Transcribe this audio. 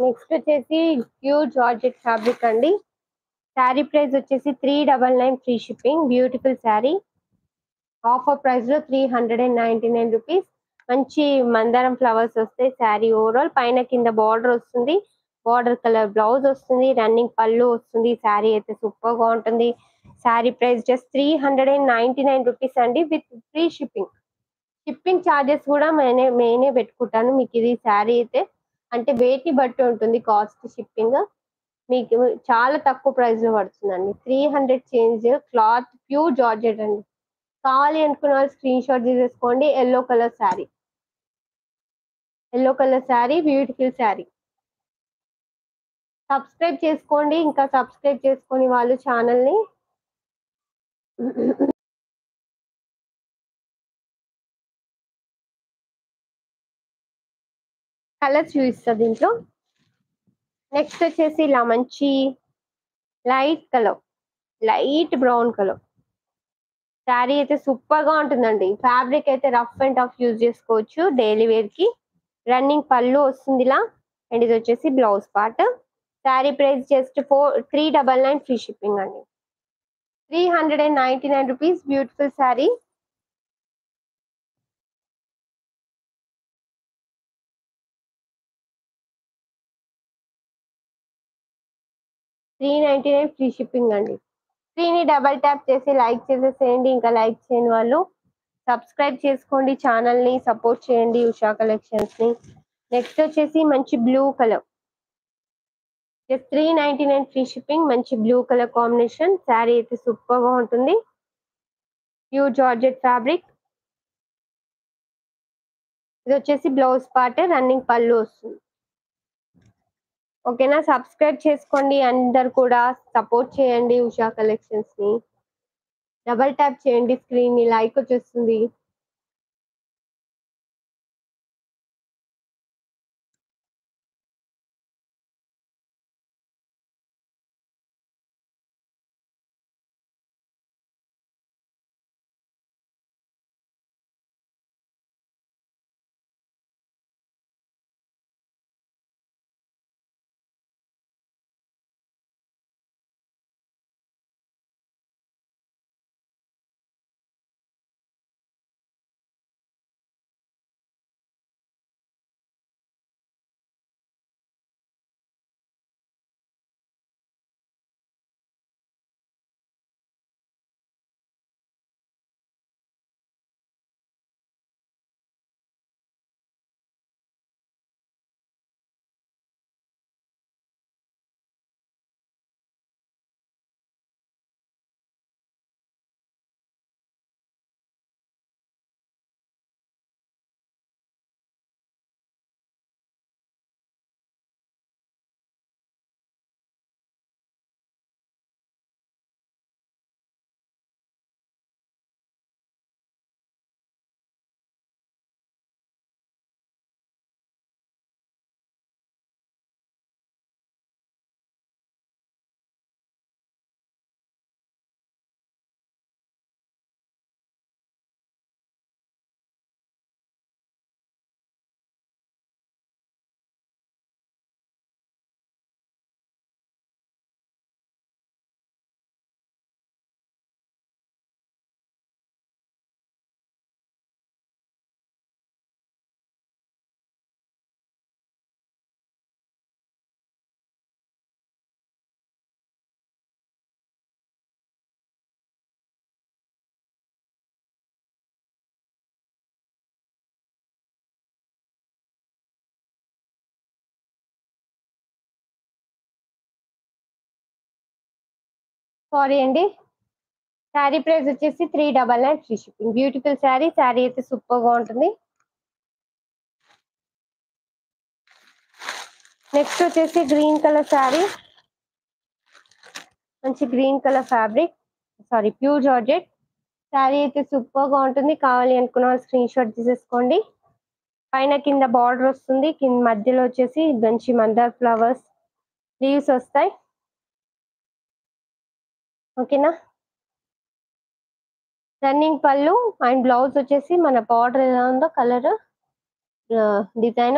Next వచ్చేసి pure georgette fabric అండి. Sari price వచ్చేసి 399 free shipping. Beautiful sari. Offer price లో 399 రూపీస్. మంచి మందారం ఫ్లవర్స్ వస్తాయి శారీ ఓవరాల్. పైన కింద బార్డర్ వస్తుంది. బార్డర్ కలర్ బ్లౌజ్ వస్తుంది. రన్నింగ్ పళ్ళు వస్తుంది. శారీ అయితే సూపర్ గా ఉంటుంది. శారీ ప్రైస్ జస్ట్ 399 రూపీస్ అండి with free shipping. Shipping charges కూడా నేనే పెట్టుకుంటాను. మీకు ఇది శారీ అయితే అంటే వెయిట్ ని బట్టి ఉంటుంది కాస్ట్. షిప్పింగ్ మీకు చాలా తక్కువ ప్రైస్ లో పడుతుందండి. 300 చేంజ్. క్లాత్ ప్యూర్ జార్జెట్ అండి. కావాలి అనుకున్న వాళ్ళు స్క్రీన్ షాట్ తీసేసుకోండి. Yellow colour sari. Yellow colour sari, beautiful sari. Subscribe చేసుకోండి. ఇంకా సబ్స్క్రైబ్ చేసుకొని వాళ్ళు ఛానల్ ని కలర్స్ చూపిస్తా దీంట్లో. నెక్స్ట్ వచ్చేసి ఇలా మంచి light colour, light brown colour. Sari అయితే సూపర్ గా ఉంటుందండి. ఫ్యాబ్రిక్ అయితే రఫ్ అండ్ టఫ్ యూజ్ చేసుకోవచ్చు డైలీ వేర్ కి. రన్నింగ్ పళ్ళు వస్తుంది ఇలా. అండ్ ఇది వచ్చేసి blouse part. Sari price just 399 free shipping అండి. 399 rupees. Beautiful sari. $399 free shipping అండి. స్క్రీన్ ని డబల్ ట్యాప్ చేసి లైక్ చేసేసేయండి. ఇంకా లైక్ చేయని వాళ్ళు సబ్స్క్రైబ్ చేసుకోండి. ఛానల్ ని సపోర్ట్ చేయండి ఉషా కలెక్షన్స్ ని. నెక్స్ట్ వచ్చేసి మంచి blue colour. Just 399 free shipping. మంచి బ్లూ కలర్ కాంబినేషన్. శారీ అయితే సూపర్ గా ఉంటుంది. Pure georgette fabric. ఇది వచ్చేసి బ్లౌజ్ పార్ట్. రన్నింగ్ పళ్ళు వస్తుంది. ఓకేనా. సబ్స్క్రైబ్ చేసుకోండి. అందరు కూడా సపోర్ట్ చేయండి ఉషా కలెక్షన్స్ ని. డబల్ ట్యాప్ చేయండి స్క్రీన్ ని. లైక్ వచ్చేస్తుంది. సారీ అండి. శారీ ప్రైస్ వచ్చేసి 399 free shipping. Beautiful sari. Sari అయితే సూపర్ గా ఉంటుంది. నెక్స్ట్ వచ్చేసి గ్రీన్ కలర్ శారీ. మంచి green colour fabric. Sari pure georgette. Sari అయితే సూపర్ గా ఉంటుంది. కావాలి అనుకున్న స్క్రీన్ షాట్ తీసేసుకోండి. పైన కింద బార్డర్ వస్తుంది. కింద మధ్యలో వచ్చేసి మంచి మందార్ ఫ్లవర్స్ లీవ్స్ వస్తాయి. ఓకేనా. రన్నింగ్ పళ్ళు అండ్ బ్లౌజ్ వచ్చేసి మన బార్డర్ ఎలా ఉందో కలర్ డిజైన్